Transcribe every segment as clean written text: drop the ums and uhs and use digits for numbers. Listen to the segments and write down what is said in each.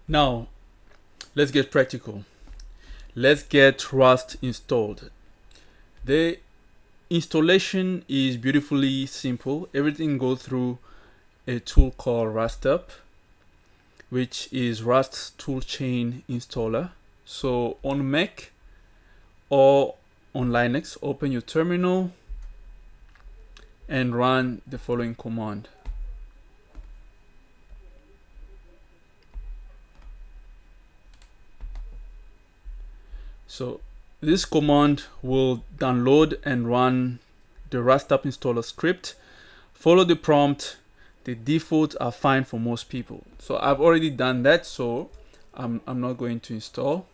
Now, let's get practical. Let's get Rust installed. The installation is beautifully simple. Everything goes through a tool called RustUp, which is Rust's Toolchain installer. So on Mac or on Linux, open your terminal and run the following command. So this command will download and run the RustUp installer script. Follow the prompt. The defaults are fine for most people. So I've already done that, so I'm not going to install.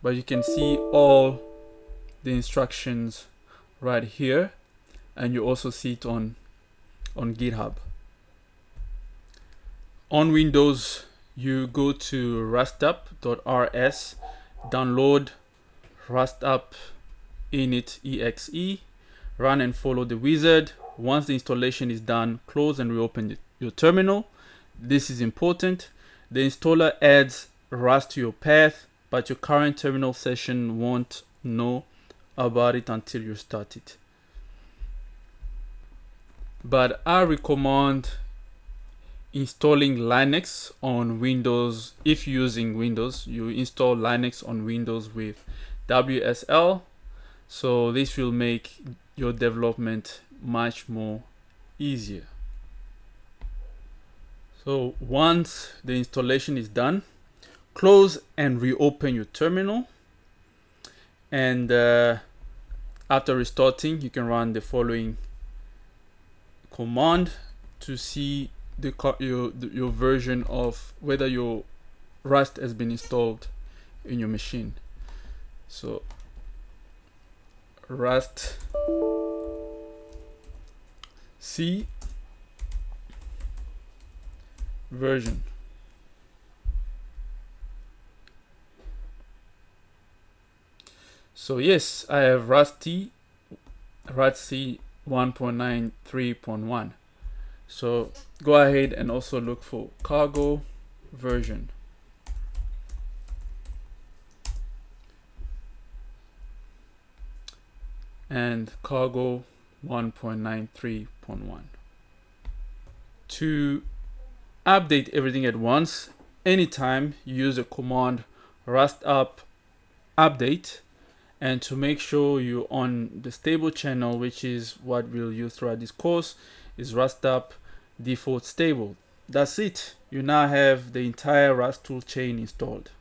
But you can see all the instructions right here, and you also see it on GitHub. On Windows, you go to rustup.rs, download rustup init exe, run and follow the wizard. Once the installation is done, close and reopen your terminal. This is important. The installer adds Rust to your path, but your current terminal session won't know about it until you start it. But I recommend installing Linux on Windows. If you're using Windows, you install Linux on Windows with WSL. So this will make your development much more easier. So once the installation is done, close and reopen your terminal. And after restarting, you can run the following command to see your version of whether your Rust has been installed in your machine. So Rust C version. So yes, I have Rust C 1.93.1. So go ahead and also look for cargo version. And cargo 1.93.1. To update everything at once, anytime you use the command rustup update, and to make sure you're on the stable channel, which is what we'll use throughout this course, is rustup default stable. That's it. You now have the entire Rust toolchain installed.